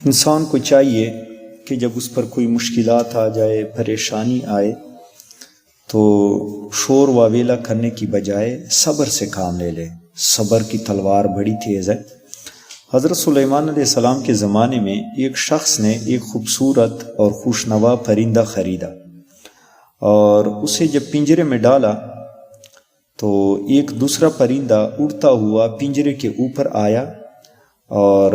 انسان کو چاہیے کہ جب اس پر کوئی مشکلات آ جائے، پریشانی آئے، تو شور واویلا کرنے کی بجائے صبر سے کام لے لے۔ صبر کی تلوار بڑی تیز ہے۔ حضرت سلیمان علیہ السلام کے زمانے میں ایک شخص نے ایک خوبصورت اور خوشنوا پرندہ خریدا، اور اسے جب پنجرے میں ڈالا تو ایک دوسرا پرندہ اڑتا ہوا پنجرے کے اوپر آیا اور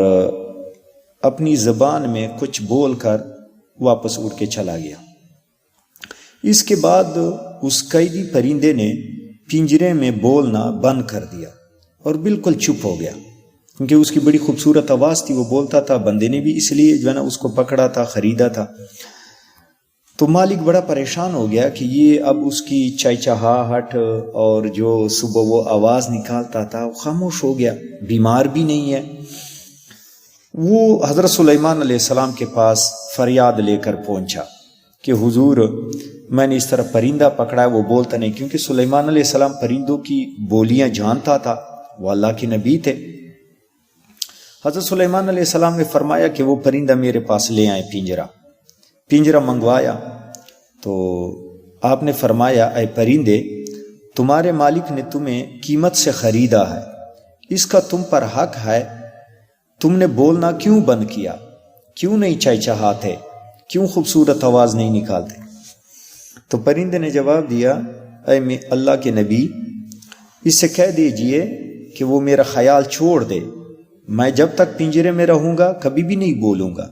اپنی زبان میں کچھ بول کر واپس اڑ کے چلا گیا۔ اس کے بعد اس قیدی پرندے نے پنجرے میں بولنا بند کر دیا اور بالکل چپ ہو گیا، کیونکہ اس کی بڑی خوبصورت آواز تھی، وہ بولتا تھا۔ بندے نے بھی اس لیے جو ہے نا اس کو پکڑا تھا، خریدا تھا۔ تو مالک بڑا پریشان ہو گیا کہ یہ اب اس کی چہچہاہٹ اور جو صبح وہ آواز نکالتا تھا وہ خاموش ہو گیا، بیمار بھی نہیں ہے۔ وہ حضرت سلیمان علیہ السلام کے پاس فریاد لے کر پہنچا کہ حضور، میں نے اس طرح پرندہ پکڑا ہے، وہ بولتا نہیں، کیونکہ سلیمان علیہ السلام پرندوں کی بولیاں جانتا تھا، وہ اللہ کے نبی تھے۔ حضرت سلیمان علیہ السلام نے فرمایا کہ وہ پرندہ میرے پاس لے آئے، پنجرہ منگوایا تو آپ نے فرمایا، اے پرندے، تمہارے مالک نے تمہیں قیمت سے خریدا ہے، اس کا تم پر حق ہے، تم نے بولنا کیوں بند کیا، کیوں نہیں چہچہاتے، کیوں خوبصورت آواز نہیں نکالتے؟ تو پرندے نے جواب دیا، اے اللہ کے نبی، اس سے کہہ دیجئے کہ وہ میرا خیال چھوڑ دے، میں جب تک پنجرے میں رہوں گا کبھی بھی نہیں بولوں گا۔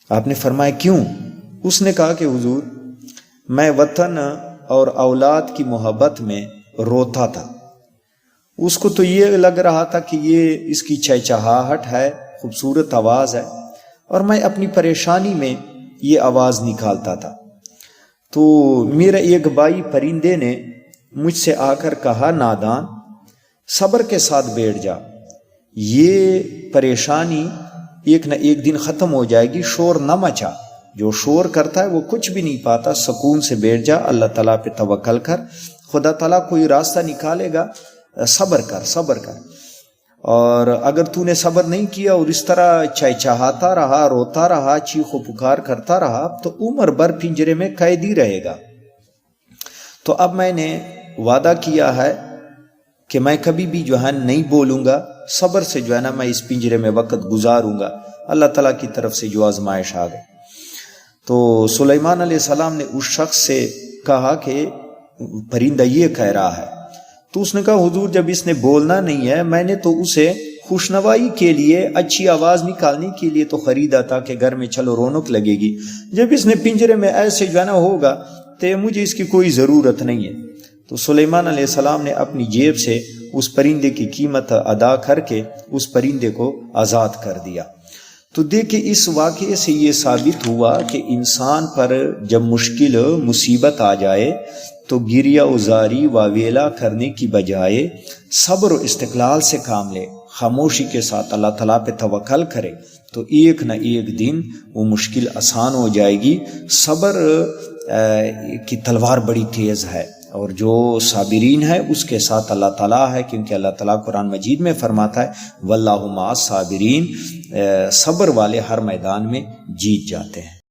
آپ نے فرمایا کیوں؟ اس نے کہا کہ حضور، میں وطن اور اولاد کی محبت میں روتا تھا، اس کو تو یہ لگ رہا تھا کہ یہ اس کی چہچہاہٹ ہے، خوبصورت آواز ہے، اور میں اپنی پریشانی میں یہ آواز نکالتا تھا۔ تو میرا ایک بھائی پرندے نے مجھ سے آ کر کہا، نادان، صبر کے ساتھ بیٹھ جا، یہ پریشانی ایک نہ ایک دن ختم ہو جائے گی، شور نہ مچا، جو شور کرتا ہے وہ کچھ بھی نہیں پاتا، سکون سے بیٹھ جا، اللہ تعالیٰ پہ توکل کر، خدا تعالیٰ کوئی راستہ نکالے گا، صبر کر۔ اور اگر تو نے صبر نہیں کیا اور اس طرح چہچہاتا رہا، روتا رہا، چیخ و پکار کرتا رہا، تو عمر بھر پنجرے میں قیدی رہے گا۔ تو اب میں نے وعدہ کیا ہے کہ میں کبھی بھی جو ہے نہیں بولوں گا، صبر سے جو ہے نا میں اس پنجرے میں وقت گزاروں گا۔ اللہ تعالیٰ کی طرف سے جو آزمائش آ گئی تو سلیمان علیہ السلام نے اس شخص سے کہا کہ پرندہ یہ کہہ رہا ہے، تو اس نے کہا، حضور، جب اس نے بولنا نہیں ہے، میں نے تو اسے خوشنوائی کے لیے، اچھی آواز نکالنے کے لیے تو خریدا تھا کہ گھر میں چلو رونق لگے گی، جب اس نے پنجرے میں ایسے جو ہے نا ہوگا تو مجھے اس کی کوئی ضرورت نہیں ہے۔ تو سلیمان علیہ السلام نے اپنی جیب سے اس پرندے کی قیمت ادا کر کے اس پرندے کو آزاد کر دیا۔ تو دیکھیں، اس واقعے سے یہ ثابت ہوا کہ انسان پر جب مشکل مصیبت آ جائے تو گریہ ازاری واویلا کرنے کی بجائے صبر و استقلال سے کام لے، خاموشی کے ساتھ اللہ تعالیٰ پہ توکل کرے، تو ایک نہ ایک دن وہ مشکل آسان ہو جائے گی۔ صبر کی تلوار بڑی تیز ہے، اور جو صابرین ہے اس کے ساتھ اللہ تعالیٰ ہے، کیونکہ اللہ تعالیٰ قرآن مجید میں فرماتا ہے، واللہ مع الصابرین، صبر والے ہر میدان میں جیت جاتے ہیں۔